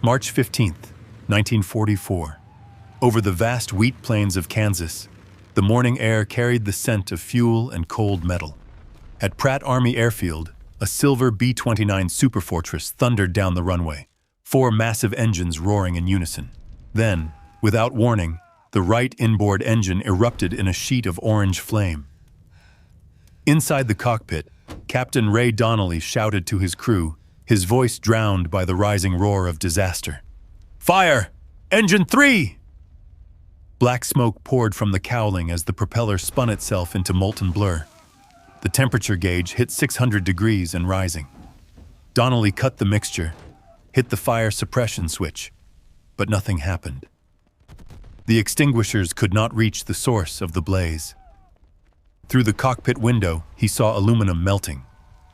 March 15th, 1944. Over the vast wheat plains of Kansas, the morning air carried the scent of fuel and cold metal. At Pratt Army Airfield, a silver B-29 superfortress thundered down the runway, 4 massive engines roaring in unison. Then, without warning, the right inboard engine erupted in a sheet of orange flame. Inside the cockpit, Captain Ray Donnelly shouted to his crew, his voice drowned by the rising roar of disaster. "Fire! Engine 3!" Black smoke poured from the cowling as the propeller spun itself into molten blur. The temperature gauge hit 600 degrees and rising. Donnelly cut the mixture, hit the fire suppression switch, but nothing happened. The extinguishers could not reach the source of the blaze. Through the cockpit window, he saw aluminum melting,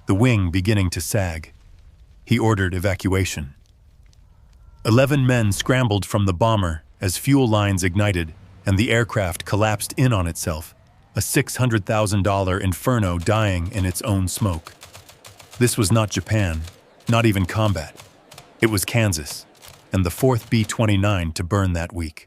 the wing beginning to sag. He ordered evacuation. 11 men scrambled from the bomber as fuel lines ignited and the aircraft collapsed in on itself, a $600,000 inferno dying in its own smoke. This was not Japan, not even combat. It was Kansas, and the 4th B-29 to burn that week.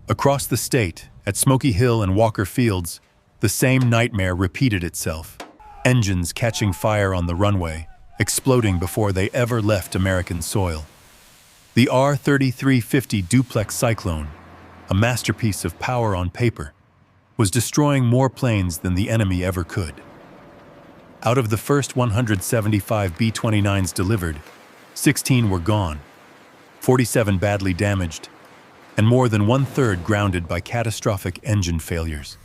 Across the state, at Smoky Hill and Walker Fields, the same nightmare repeated itself. Engines catching fire on the runway, exploding before they ever left American soil. The R-3350 duplex Cyclone, a masterpiece of power on paper, was destroying more planes than the enemy ever could. Out of the first 175 B-29s delivered, 16 were gone, 47 badly damaged, and more than 1/3 grounded by catastrophic engine failures.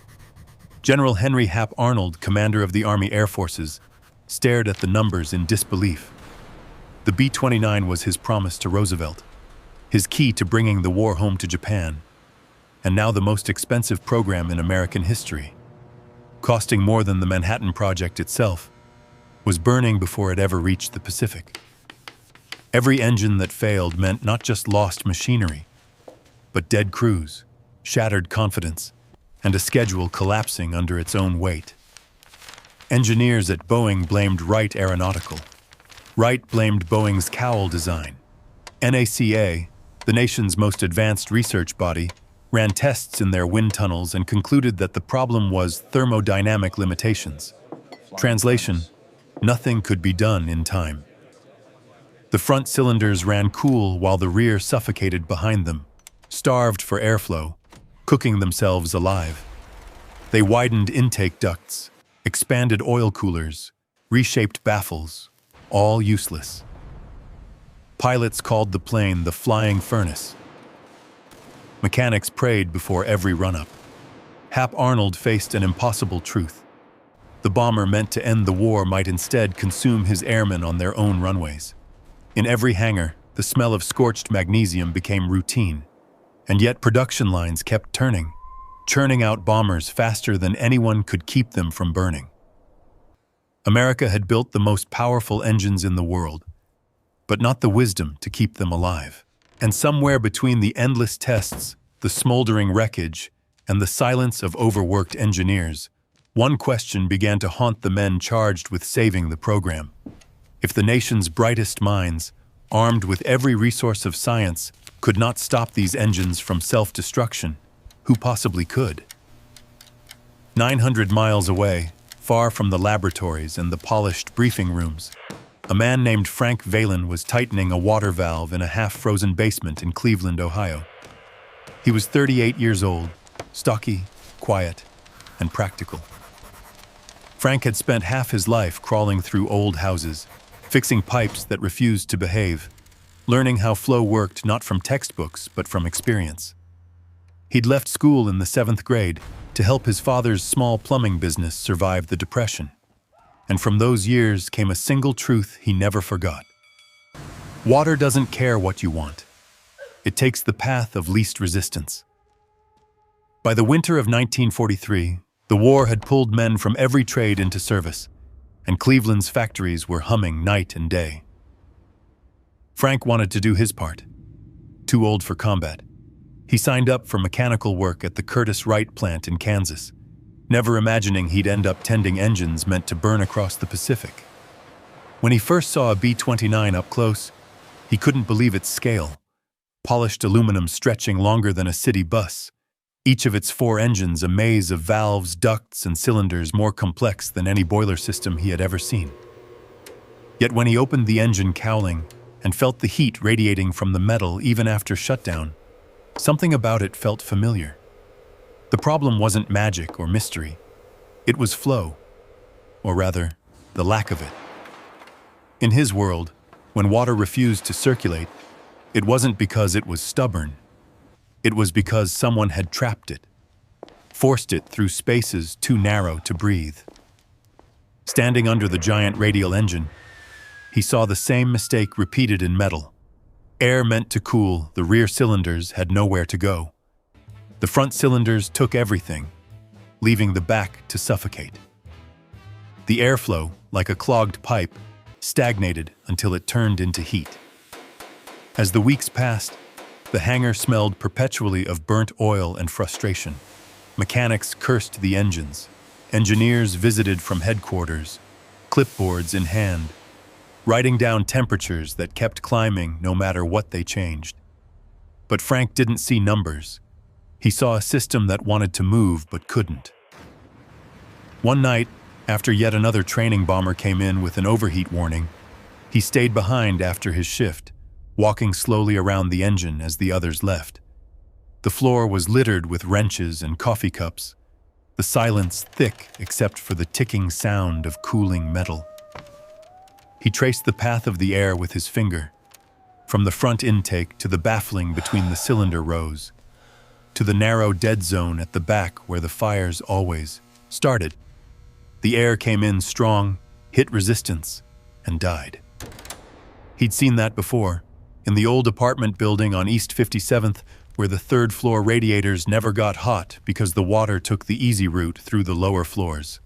General Henry Hap Arnold, commander of the Army Air Forces, stared at the numbers in disbelief. The B-29 was his promise to Roosevelt, his key to bringing the war home to Japan, and now the most expensive program in American history, costing more than the Manhattan Project itself, was burning before it ever reached the Pacific. Every engine that failed meant not just lost machinery, but dead crews, shattered confidence, and a schedule collapsing under its own weight. Engineers at Boeing blamed Wright Aeronautical. Wright blamed Boeing's cowl design. NACA, the nation's most advanced research body, ran tests in their wind tunnels and concluded that the problem was thermodynamic limitations. Translation: nothing could be done in time. The front cylinders ran cool while the rear suffocated behind them, starved for airflow, cooking themselves alive. They widened intake ducts, expanded oil coolers, reshaped baffles, all useless. Pilots called the plane the flying furnace. Mechanics prayed before every run-up. Hap Arnold faced an impossible truth. The bomber meant to end the war might instead consume his airmen on their own runways. In every hangar, the smell of scorched magnesium became routine, and yet production lines kept turning, churning out bombers faster than anyone could keep them from burning. America had built the most powerful engines in the world, but not the wisdom to keep them alive. And somewhere between the endless tests, the smoldering wreckage, and the silence of overworked engineers, one question began to haunt the men charged with saving the program. If the nation's brightest minds, armed with every resource of science, could not stop these engines from self-destruction, who possibly could? 900 miles away, far from the laboratories and the polished briefing rooms, a man named Frank Valen was tightening a water valve in a half-frozen basement in Cleveland, Ohio. He was 38 years old, stocky, quiet, and practical. Frank had spent half his life crawling through old houses, fixing pipes that refused to behave, learning how flow worked not from textbooks but from experience. He'd left school in the 7th grade to help his father's small plumbing business survive the Depression. And from those years came a single truth he never forgot. Water doesn't care what you want. It takes the path of least resistance. By the winter of 1943, the war had pulled men from every trade into service, and Cleveland's factories were humming night and day. Frank wanted to do his part. Too old for combat, he signed up for mechanical work at the Curtiss Wright plant in Kansas, never imagining he'd end up tending engines meant to burn across the Pacific. When he first saw a B-29 up close, He couldn't believe its scale. Polished aluminum stretching longer than a city bus. Each of its 4 engines a maze of valves, ducts, and cylinders more complex than any boiler system he had ever seen. Yet when he opened the engine cowling and felt the heat radiating from the metal even after shutdown, something about it felt familiar. The problem wasn't magic or mystery. It was flow, or rather, the lack of it. In his world, when water refused to circulate, it wasn't because it was stubborn. It was because someone had trapped it, forced it through spaces too narrow to breathe. Standing under the giant radial engine, he saw the same mistake repeated in metal. Air meant to cool, the rear cylinders had nowhere to go. The front cylinders took everything, leaving the back to suffocate. The airflow, like a clogged pipe, stagnated until it turned into heat. As the weeks passed, the hangar smelled perpetually of burnt oil and frustration. Mechanics cursed the engines. Engineers visited from headquarters, clipboards in hand, writing down temperatures that kept climbing no matter what they changed. But Frank didn't see numbers. He saw a system that wanted to move but couldn't. One night, after yet another training bomber came in with an overheat warning, he stayed behind after his shift, walking slowly around the engine as the others left. The floor was littered with wrenches and coffee cups, the silence thick except for the ticking sound of cooling metal. He traced the path of the air with his finger, from the front intake to the baffling between the cylinder rows, to the narrow dead zone at the back where the fires always started. The air came in strong, hit resistance, and died. He'd seen that before, in the old apartment building on East 57th, where the third-floor radiators never got hot because the water took the easy route through the lower floors.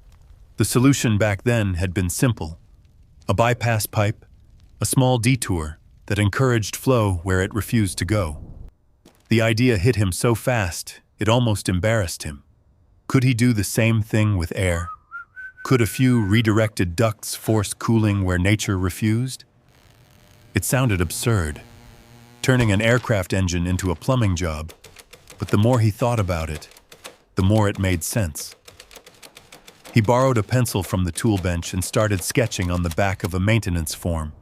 The solution back then had been simple: a bypass pipe, a small detour that encouraged flow where it refused to go. The idea hit him so fast, it almost embarrassed him. Could he do the same thing with air? Could a few redirected ducts force cooling where nature refused? It sounded absurd, turning an aircraft engine into a plumbing job, but the more he thought about it, the more it made sense. He borrowed a pencil from the tool bench and started sketching on the back of a maintenance form.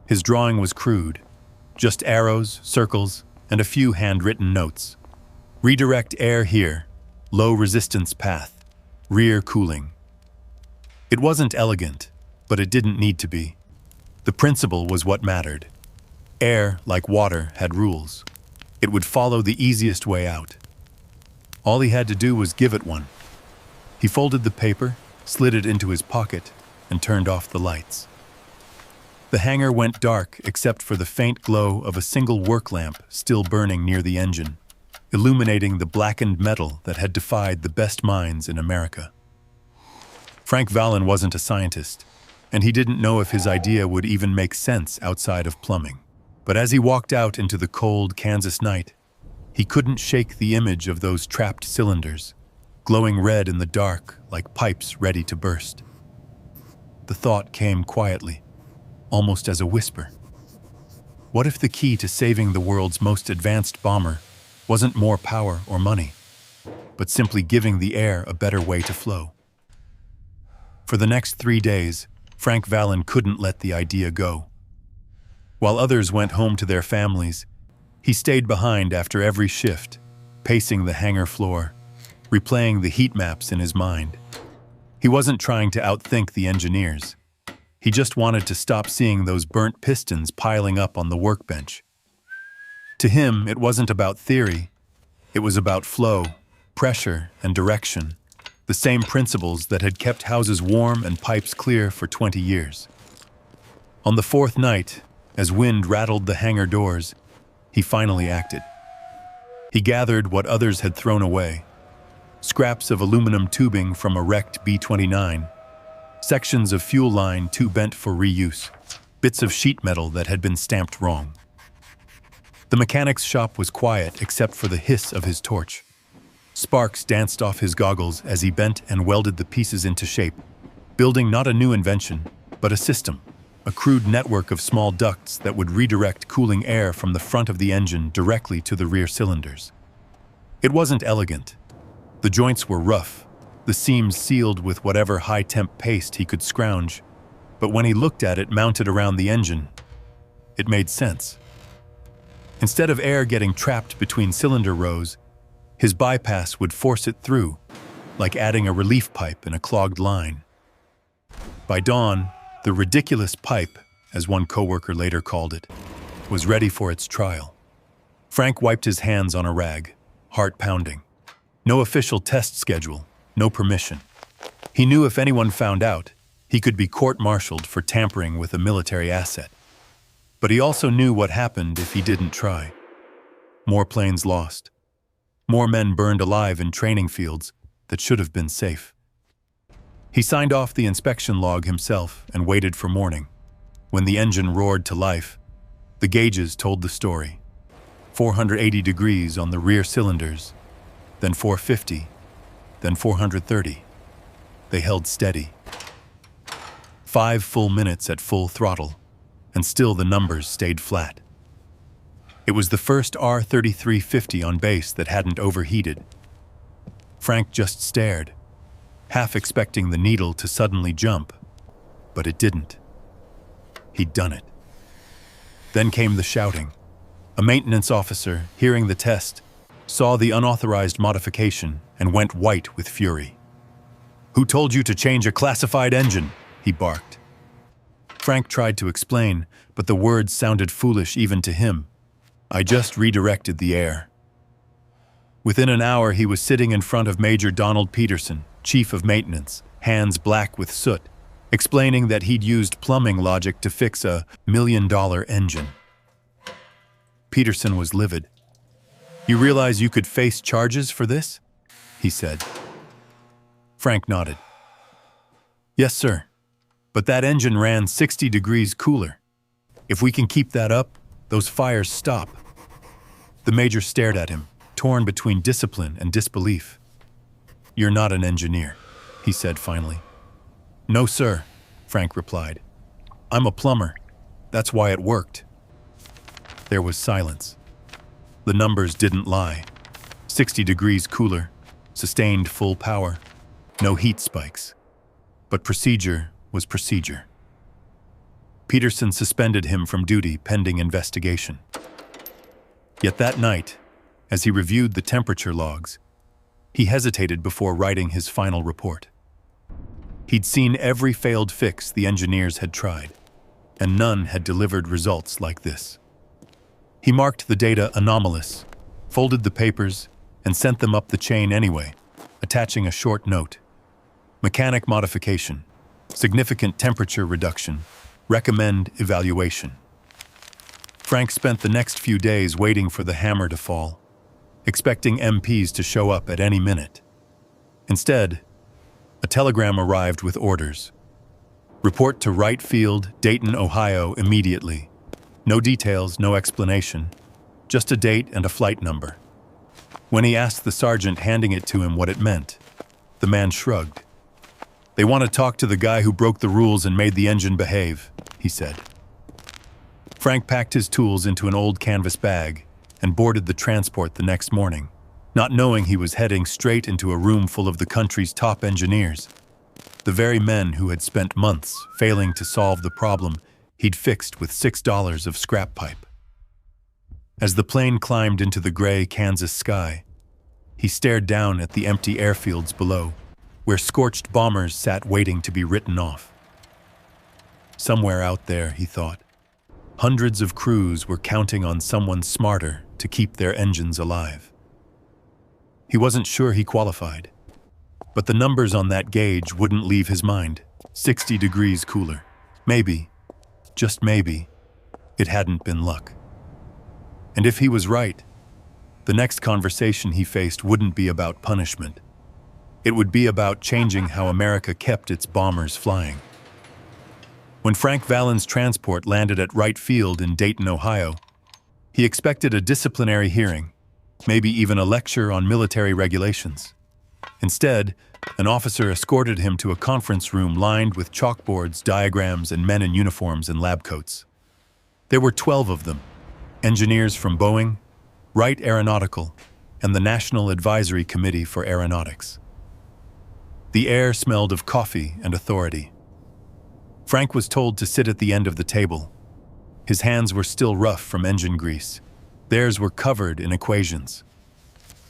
His drawing was crude, just arrows, circles, and a few handwritten notes. Redirect air here, low resistance path, rear cooling. It wasn't elegant, but it didn't need to be. The principle was what mattered. Air, like water, had rules. It would follow the easiest way out. All he had to do was give it one. He folded the paper, slid it into his pocket, and turned off the lights. The hangar went dark except for the faint glow of a single work lamp still burning near the engine, illuminating the blackened metal that had defied the best minds in America. Frank Valen wasn't a scientist, and he didn't know if his idea would even make sense outside of plumbing. But as he walked out into the cold Kansas night, he couldn't shake the image of those trapped cylinders, glowing red in the dark like pipes ready to burst. The thought came quietly, almost as a whisper. What if the key to saving the world's most advanced bomber wasn't more power or money, but simply giving the air a better way to flow? For the next 3 days, Frank Valen couldn't let the idea go. While others went home to their families, he stayed behind after every shift, pacing the hangar floor, replaying the heat maps in his mind. He wasn't trying to outthink the engineers. He just wanted to stop seeing those burnt pistons piling up on the workbench. To him, it wasn't about theory. It was about flow, pressure, and direction, the same principles that had kept houses warm and pipes clear for 20 years. On the 4th night, as wind rattled the hangar doors, he finally acted. He gathered what others had thrown away: scraps of aluminum tubing from a wrecked B-29, sections of fuel line too bent for reuse, bits of sheet metal that had been stamped wrong. The mechanic's shop was quiet except for the hiss of his torch. Sparks danced off his goggles as he bent and welded the pieces into shape, building not a new invention, but a system. a crude network of small ducts that would redirect cooling air from the front of the engine directly to the rear cylinders. It wasn't elegant. The joints were rough, the seams sealed with whatever high-temp paste he could scrounge, but when he looked at it mounted around the engine, it made sense. Instead of air getting trapped between cylinder rows, his bypass would force it through, like adding a relief pipe in a clogged line. By dawn, the ridiculous pipe, as one coworker later called it, was ready for its trial. Frank wiped his hands on a rag, heart pounding. No official test schedule, no permission. He knew if anyone found out, he could be court-martialed for tampering with a military asset. But he also knew what happened if he didn't try. More planes lost. More men burned alive in training fields that should have been safe. He signed off the inspection log himself and waited for morning. When the engine roared to life, the gauges told the story. 480 degrees on the rear cylinders, then 450, then 430. They held steady. 5 full minutes at full throttle, and still the numbers stayed flat. It was the first R-3350 on base that hadn't overheated. Frank just stared, half expecting the needle to suddenly jump, but it didn't. He'd done it. Then came the shouting. A maintenance officer, hearing the test, saw the unauthorized modification and went white with fury. "Who told you to change a classified engine?" he barked. Frank tried to explain, but the words sounded foolish even to him. "I just redirected the air." Within an hour, he was sitting in front of Major Donald Peterson, chief of maintenance, hands black with soot, explaining that he'd used plumbing logic to fix a $1 million engine. Peterson was livid. "You realize you could face charges for this?" he said. Frank nodded. "Yes, sir. But that engine ran 60 degrees cooler. If we can keep that up, those fires stop." The major stared at him, torn between discipline and disbelief. "You're not an engineer," he said finally. "No, sir," Frank replied. "I'm a plumber. That's why it worked." There was silence. The numbers didn't lie. 60 degrees cooler, sustained full power, no heat spikes. But procedure was procedure. Peterson suspended him from duty pending investigation. Yet that night, as he reviewed the temperature logs, he hesitated before writing his final report. He'd seen every failed fix the engineers had tried, and none had delivered results like this. He marked the data anomalous, folded the papers, and sent them up the chain anyway, attaching a short note. Mechanic modification, significant temperature reduction, recommend evaluation. Frank spent the next few days waiting for the hammer to fall, expecting MPs to show up at any minute. Instead, a telegram arrived with orders. "Report to Wright Field, Dayton, Ohio, immediately. No details, no explanation, just a date and a flight number." When he asked the sergeant handing it to him what it meant, the man shrugged. "They want to talk to the guy who broke the rules and made the engine behave," he said. Frank packed his tools into an old canvas bag and boarded the transport the next morning, not knowing he was heading straight into a room full of the country's top engineers, the very men who had spent months failing to solve the problem he'd fixed with $6 of scrap pipe. As the plane climbed into the gray Kansas sky, he stared down at the empty airfields below, where scorched bombers sat waiting to be written off. Somewhere out there, he thought, hundreds of crews were counting on someone smarter to keep their engines alive. He wasn't sure he qualified, but the numbers on that gauge wouldn't leave his mind. 60 degrees cooler. Maybe, just maybe, it hadn't been luck. And if he was right, the next conversation he faced wouldn't be about punishment. It would be about changing how America kept its bombers flying. When Frank Valen's transport landed at Wright Field in Dayton, Ohio, he expected a disciplinary hearing, maybe even a lecture on military regulations. Instead, an officer escorted him to a conference room lined with chalkboards, diagrams, and men in uniforms and lab coats. There were 12 of them, engineers from Boeing, Wright Aeronautical, and the National Advisory Committee for Aeronautics. The air smelled of coffee and authority. Frank was told to sit at the end of the table. His hands were still rough from engine grease. Theirs were covered in equations.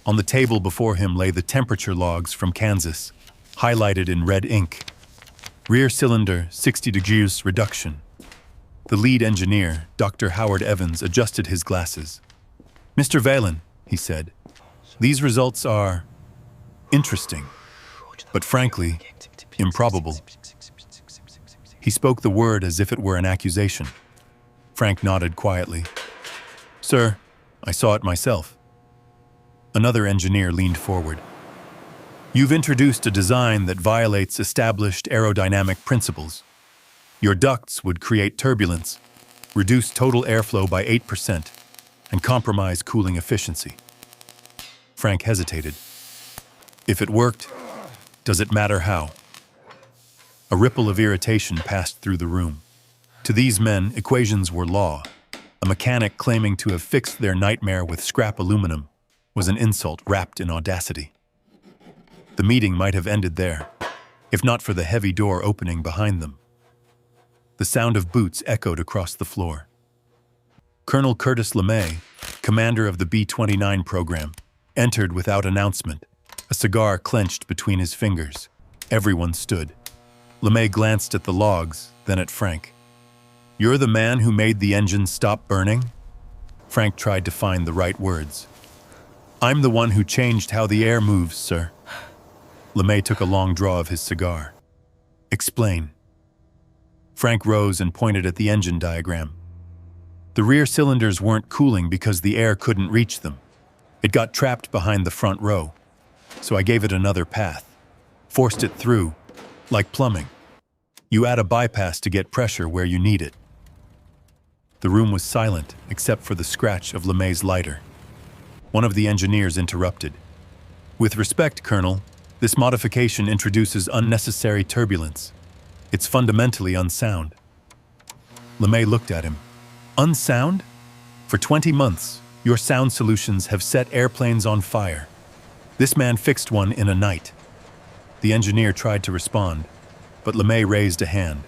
On the table before him lay the temperature logs from Kansas, highlighted in red ink. Rear cylinder, 60 degrees reduction. The lead engineer, Dr. Howard Evans, adjusted his glasses. "Mr. Valen," he said, "these results are interesting, but frankly, improbable." He spoke the word as if it were an accusation. Frank nodded quietly. "Sir, I saw it myself." Another engineer leaned forward. "You've introduced a design that violates established aerodynamic principles. Your ducts would create turbulence, reduce total airflow by 8%, and compromise cooling efficiency." Frank hesitated. If it worked, does it matter how? A ripple of irritation passed through the room. To these men, equations were law. A mechanic claiming to have fixed their nightmare with scrap aluminum was an insult wrapped in audacity. The meeting might have ended there, if not for the heavy door opening behind them. The sound of boots echoed across the floor. Colonel Curtis LeMay, commander of the B-29 program, entered without announcement, a cigar clenched between his fingers. Everyone stood. LeMay glanced at the logs, then at Frank. "You're the man who made the engine stop burning?" Frank tried to find the right words. "I'm the one who changed how the air moves, sir." LeMay took a long draw of his cigar. "Explain." Frank rose and pointed at the engine diagram. The rear cylinders weren't cooling because the air couldn't reach them. It got trapped behind the front row. So I gave it another path, forced it through, like plumbing. You add a bypass to get pressure where you need it. The room was silent except for the scratch of LeMay's lighter. One of the engineers interrupted. "With respect, Colonel, this modification introduces unnecessary turbulence. It's fundamentally unsound." LeMay looked at him. "Unsound? For 20 months, your sound solutions have set airplanes on fire. This man fixed one in a night." The engineer tried to respond, but LeMay raised a hand.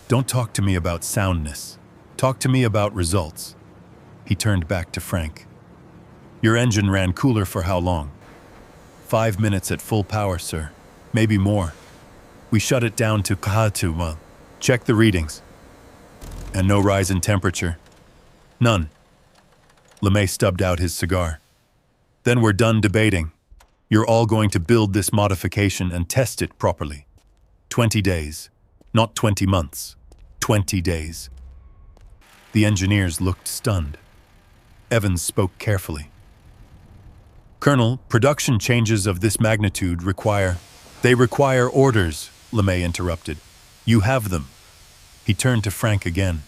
"Don't talk to me about soundness. Talk to me about results." He turned back to Frank. "Your engine ran cooler for how long?" 5 minutes at full power, sir. Maybe more. We shut it down to Kahatuma. Check the readings. And no rise in temperature? None. LeMay stubbed out his cigar. "Then we're done debating. You're all going to build this modification and test it properly. 20 days. Not 20 months. 20 days. The engineers looked stunned. Evans spoke carefully. "Colonel, production changes of this magnitude require—" "They require orders," LeMay interrupted. "You have them." He turned to Frank again.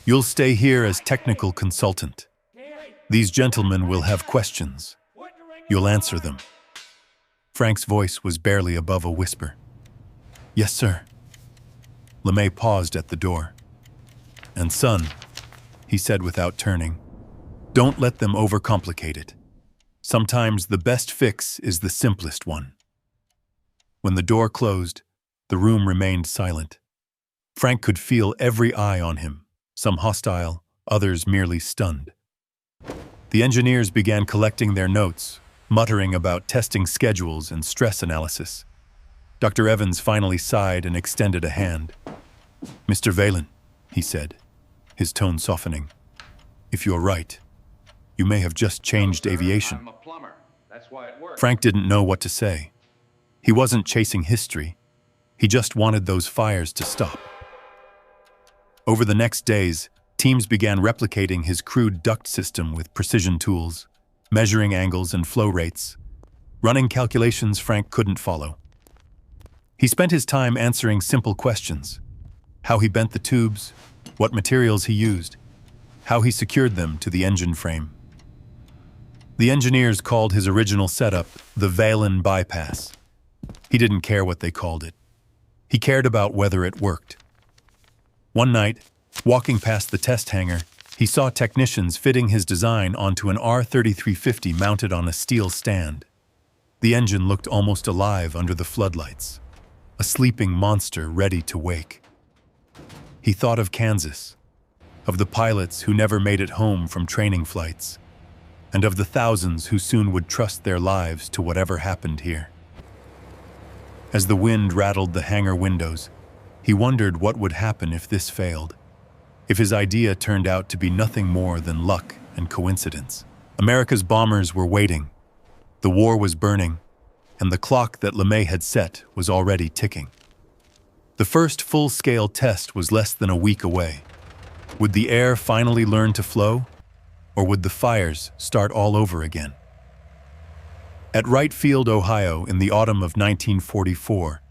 "You'll stay here as technical consultant. These gentlemen will have questions. You'll answer them." Frank's voice was barely above a whisper. "Yes, sir." LeMay paused at the door. "And son," he said without turning, "don't let them overcomplicate it. Sometimes the best fix is the simplest one." When the door closed, the room remained silent. Frank could feel every eye on him, some hostile, others merely stunned. The engineers began collecting their notes, muttering about testing schedules and stress analysis. Dr. Evans finally sighed and extended a hand. "Mr. Valen," he said, his tone softening, "if you're right, you may have just changed aviation." I'm a plumber. That's why it works. Frank didn't know what to say. He wasn't chasing history. He just wanted those fires to stop. Over the next days, teams began replicating his crude duct system with precision tools, measuring angles and flow rates, running calculations Frank couldn't follow. He spent his time answering simple questions: how he bent the tubes, what materials he used, how he secured them to the engine frame. The engineers called his original setup the Valen bypass. He didn't care what they called it. He cared about whether it worked. One night, walking past the test hangar, he saw technicians fitting his design onto an R3350 mounted on a steel stand. The engine looked almost alive under the floodlights, a sleeping monster ready to wake. He thought of Kansas, of the pilots who never made it home from training flights, and of the thousands who soon would trust their lives to whatever happened here. As the wind rattled the hangar windows, he wondered what would happen if this failed, if his idea turned out to be nothing more than luck and coincidence. America's bombers were waiting. The war was burning, and the clock that LeMay had set was already ticking. The first full-scale test was less than a week away. Would the air finally learn to flow, or would the fires start all over again? At Wright Field, Ohio, in the autumn of 1944,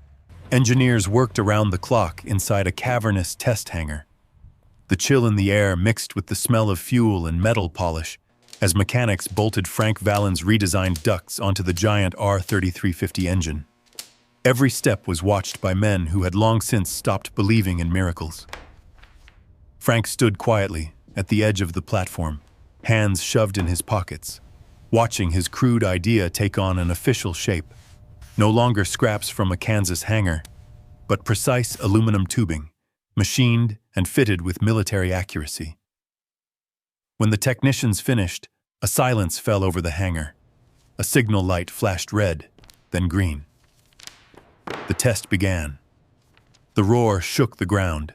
engineers worked around the clock inside a cavernous test hangar. The chill in the air mixed with the smell of fuel and metal polish as mechanics bolted Frank Valen's redesigned ducts onto the giant R3350 engine. Every step was watched by men who had long since stopped believing in miracles. Frank stood quietly at the edge of the platform, hands shoved in his pockets, watching his crude idea take on an official shape. No longer scraps from a Kansas hangar, but precise aluminum tubing, machined and fitted with military accuracy. When the technicians finished, a silence fell over the hangar. A signal light flashed red, then green. The test began. The roar shook the ground.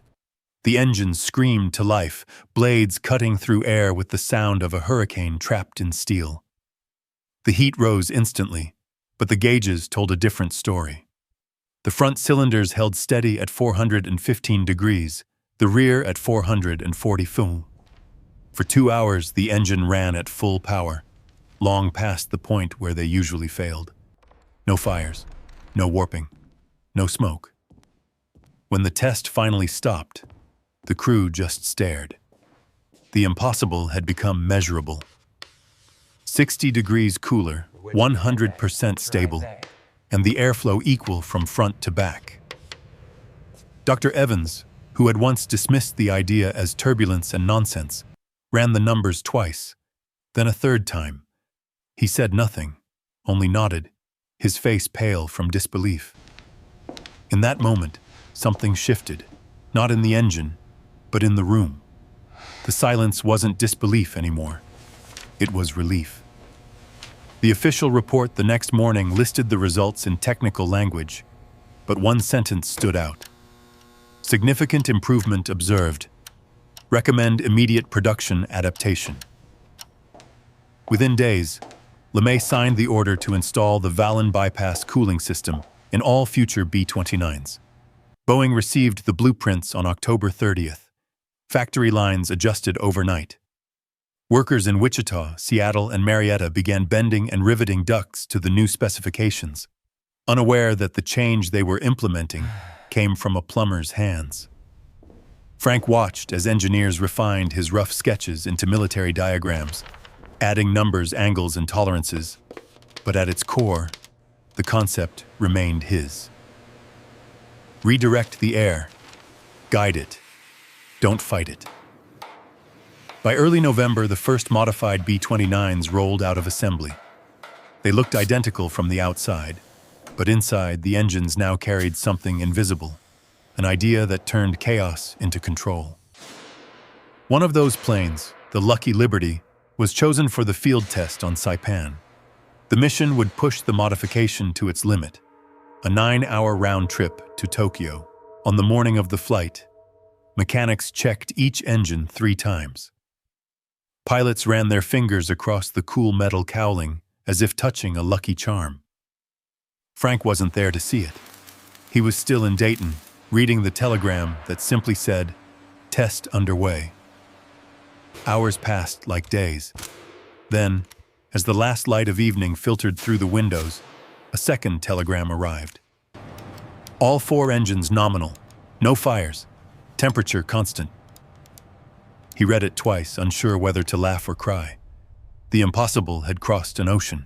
The engines screamed to life, blades cutting through air with the sound of a hurricane trapped in steel. The heat rose instantly, but the gauges told a different story. The front cylinders held steady at 415 degrees, the rear at 444. For 2 hours, the engine ran at full power, long past the point where they usually failed. No fires, no warping, no smoke. When the test finally stopped, the crew just stared. The impossible had become measurable. 60 degrees cooler, 100% stable, and the airflow equal from front to back. Dr. Evans, who had once dismissed the idea as turbulence and nonsense, ran the numbers twice, then a third time. He said nothing, only nodded, his face pale from disbelief. In that moment, something shifted, not in the engine, but in the room. The silence wasn't disbelief anymore. It was relief. The official report the next morning listed the results in technical language, but one sentence stood out. Significant improvement observed. Recommend immediate production adaptation. Within days, LeMay signed the order to install the Valen bypass cooling system in all future B-29s. Boeing received the blueprints on October 30th. Factory lines adjusted overnight. Workers in Wichita, Seattle, and Marietta began bending and riveting ducts to the new specifications, unaware that the change they were implementing came from a plumber's hands. Frank watched as engineers refined his rough sketches into military diagrams, adding numbers, angles, and tolerances, but at its core, the concept remained his. Redirect the air. Guide it. Don't fight it. By early November, the first modified B-29s rolled out of assembly. They looked identical from the outside, but inside, the engines now carried something invisible, an idea that turned chaos into control. One of those planes, the Lucky Liberty, was chosen for the field test on Saipan. The mission would push the modification to its limit, a 9-hour round trip to Tokyo. On the morning of the flight, mechanics checked each engine 3 times. Pilots ran their fingers across the cool metal cowling as if touching a lucky charm. Frank wasn't there to see it. He was still in Dayton, reading the telegram that simply said, "Test underway." Hours passed like days. Then, as the last light of evening filtered through the windows, a second telegram arrived. All 4 engines nominal, no fires, temperature constant. He read it twice, unsure whether to laugh or cry. The impossible had crossed an ocean.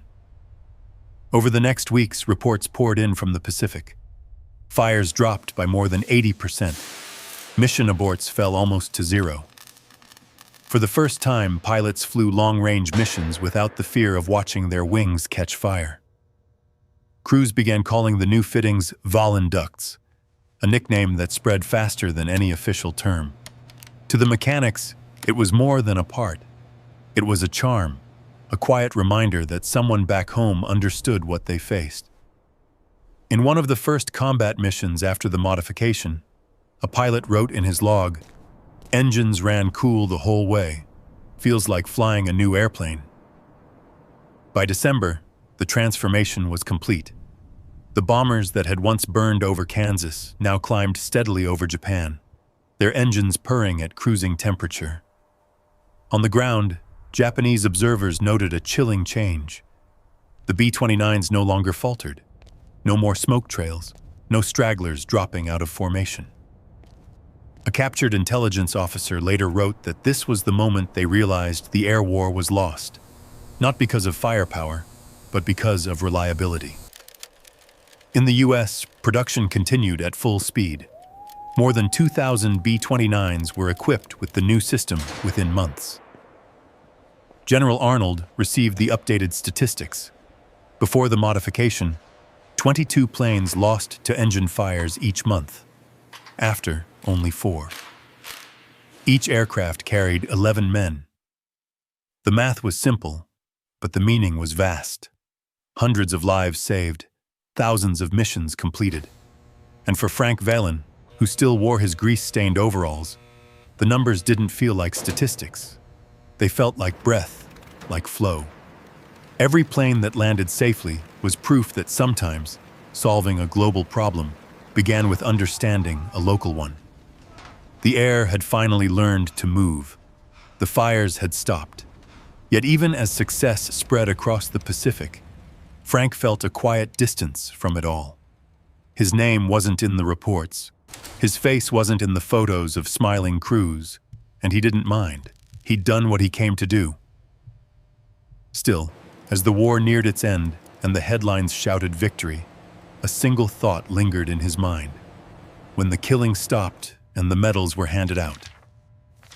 Over the next weeks, reports poured in from the Pacific. Fires dropped by more than 80%. Mission aborts fell almost to zero. For the first time, pilots flew long-range missions without the fear of watching their wings catch fire. Crews began calling the new fittings Valen ducts, a nickname that spread faster than any official term. To the mechanics, it was more than a part. It was a charm, a quiet reminder that someone back home understood what they faced. In one of the first combat missions after the modification, a pilot wrote in his log, "Engines ran cool the whole way. Feels like flying a new airplane." By December, the transformation was complete. The bombers that had once burned over Kansas now climbed steadily over Japan, their engines purring at cruising temperature. On the ground, Japanese observers noted a chilling change. The B-29s no longer faltered. No more smoke trails, no stragglers dropping out of formation. A captured intelligence officer later wrote that this was the moment they realized the air war was lost, not because of firepower, but because of reliability. In the US, production continued at full speed. More than 2,000 B-29s were equipped with the new system within months. General Arnold received the updated statistics. Before the modification, 22 planes lost to engine fires each month. After, only 4. Each aircraft carried 11 men. The math was simple, but the meaning was vast. Hundreds of lives saved, thousands of missions completed. And for Frank Valen, who still wore his grease-stained overalls, the numbers didn't feel like statistics. They felt like breath, like flow. Every plane that landed safely was proof that sometimes solving a global problem began with understanding a local one. The air had finally learned to move. The fires had stopped. Yet even as success spread across the Pacific, Frank felt a quiet distance from it all. His name wasn't in the reports. His face wasn't in the photos of smiling crews, and he didn't mind. He'd done what he came to do. Still, as the war neared its end and the headlines shouted victory, a single thought lingered in his mind. When the killing stopped and the medals were handed out,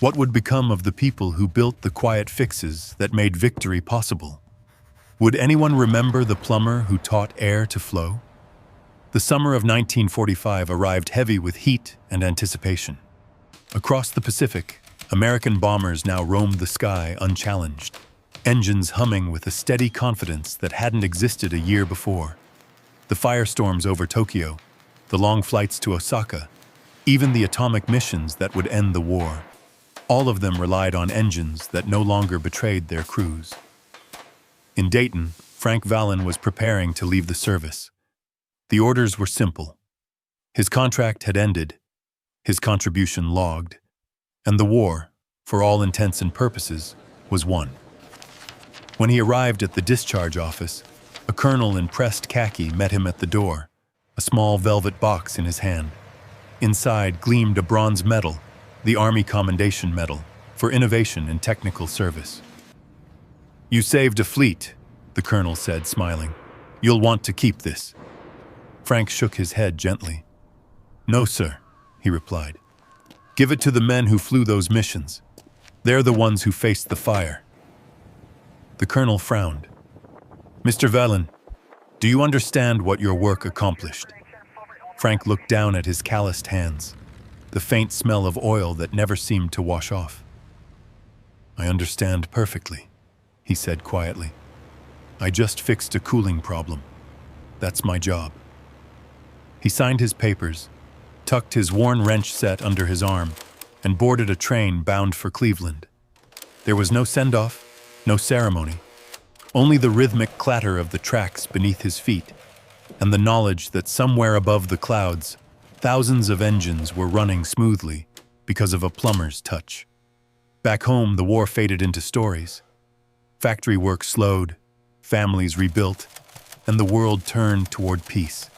what would become of the people who built the quiet fixes that made victory possible? Would anyone remember the plumber who taught air to flow? The summer of 1945 arrived heavy with heat and anticipation. Across the Pacific, American bombers now roamed the sky unchallenged, engines humming with a steady confidence that hadn't existed a year before. The firestorms over Tokyo, the long flights to Osaka, even the atomic missions that would end the war, all of them relied on engines that no longer betrayed their crews. In Dayton, Frank Valen was preparing to leave the service. The orders were simple. His contract had ended, his contribution logged, and the war, for all intents and purposes, was won. When he arrived at the discharge office, a colonel in pressed khaki met him at the door, a small velvet box in his hand. Inside gleamed a bronze medal, the Army Commendation Medal, for innovation in technical service. "You saved a fleet," the colonel said, smiling. "You'll want to keep this." Frank shook his head gently. "No, sir," he replied. "Give it to the men who flew those missions. They're the ones who faced the fire." The colonel frowned. "Mr. Valen, do you understand what your work accomplished?" Frank looked down at his calloused hands, the faint smell of oil that never seemed to wash off. "I understand perfectly," he said quietly. "I just fixed a cooling problem. That's my job." He signed his papers, tucked his worn wrench set under his arm, and boarded a train bound for Cleveland. There was no send-off, no ceremony, only the rhythmic clatter of the tracks beneath his feet, and the knowledge that somewhere above the clouds, thousands of engines were running smoothly because of a plumber's touch. Back home, the war faded into stories. Factory work slowed, families rebuilt, and the world turned toward peace.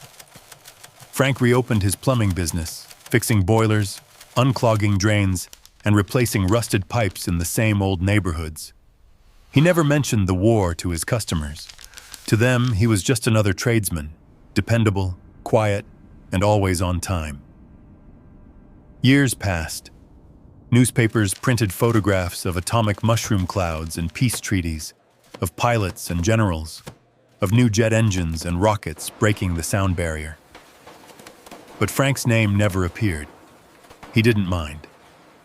Frank reopened his plumbing business, fixing boilers, unclogging drains, and replacing rusted pipes in the same old neighborhoods. He never mentioned the war to his customers. To them, he was just another tradesman, dependable, quiet, and always on time. Years passed. Newspapers printed photographs of atomic mushroom clouds and peace treaties, of pilots and generals, of new jet engines and rockets breaking the sound barrier. But Frank's name never appeared. He didn't mind.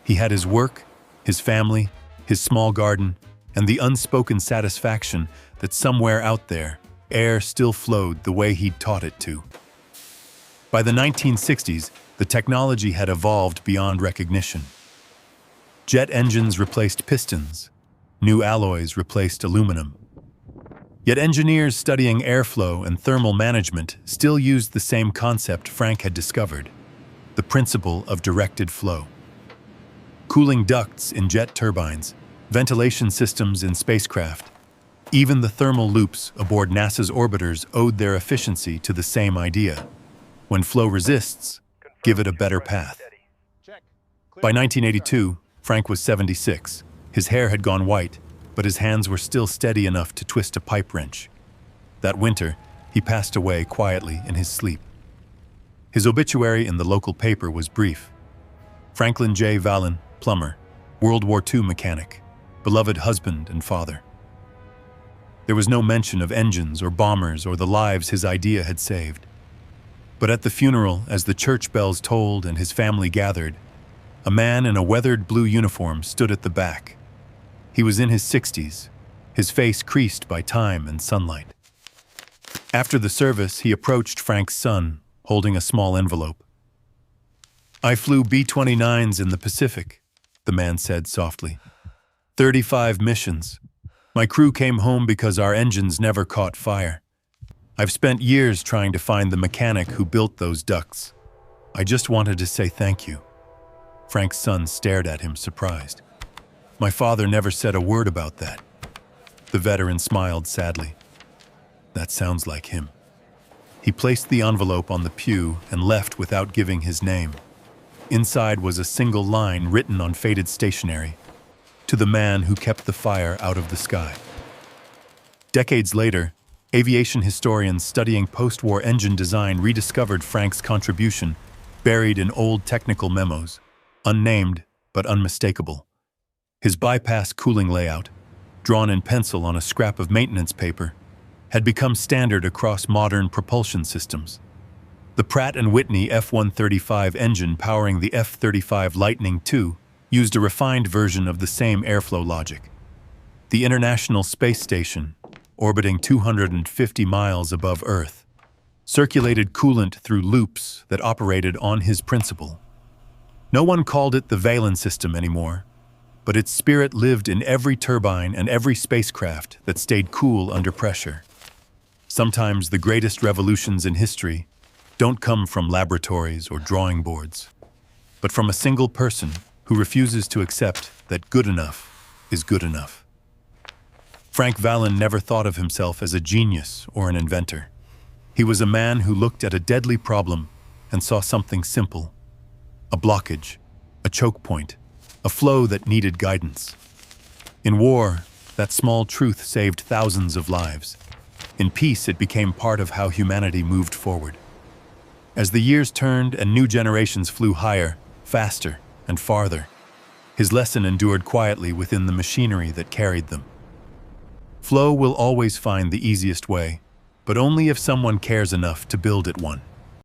He had his work, his family, his small garden, and the unspoken satisfaction that somewhere out there, air still flowed the way he'd taught it to. By the 1960s, the technology had evolved beyond recognition. Jet engines replaced pistons. New alloys replaced aluminum. Yet engineers studying airflow and thermal management still used the same concept Frank had discovered, the principle of directed flow. Cooling ducts in jet turbines, ventilation systems in spacecraft, even the thermal loops aboard NASA's orbiters owed their efficiency to the same idea. When flow resists, give it a better path. By 1982, Frank was 76. His hair had gone white, but his hands were still steady enough to twist a pipe wrench. That winter, he passed away quietly in his sleep. His obituary in the local paper was brief. Franklin J. Valen, plumber, World War II mechanic, beloved husband and father. There was no mention of engines or bombers or the lives his idea had saved. But at the funeral, as the church bells tolled and his family gathered, a man in a weathered blue uniform stood at the back. He was in his 60s, his face creased by time and sunlight. After the service, he approached Frank's son, holding a small envelope. "I flew B-29s in the Pacific," the man said softly. 35 missions. My crew came home because our engines never caught fire. I've spent years trying to find the mechanic who built those ducts. I just wanted to say thank you." Frank's son stared at him, surprised. "My father never said a word about that." The veteran smiled sadly. "That sounds like him." He placed the envelope on the pew and left without giving his name. Inside was a single line written on faded stationery, "To the man who kept the fire out of the sky." Decades later, aviation historians studying post-war engine design rediscovered Frank's contribution, buried in old technical memos, unnamed but unmistakable. His bypass cooling layout, drawn in pencil on a scrap of maintenance paper, had become standard across modern propulsion systems. The Pratt & Whitney F-135 engine powering the F-35 Lightning II used a refined version of the same airflow logic. The International Space Station, orbiting 250 miles above Earth, circulated coolant through loops that operated on his principle. No one called it the Valen system anymore, but its spirit lived in every turbine and every spacecraft that stayed cool under pressure. Sometimes the greatest revolutions in history don't come from laboratories or drawing boards, but from a single person who refuses to accept that good enough is good enough. Frank Valen never thought of himself as a genius or an inventor. He was a man who looked at a deadly problem and saw something simple: a blockage, a choke point, a flow that needed guidance. In war, that small truth saved thousands of lives. In peace, it became part of how humanity moved forward. As the years turned and new generations flew higher, faster, and farther, his lesson endured quietly within the machinery that carried them. Flow will always find the easiest way, but only if someone cares enough to build it one.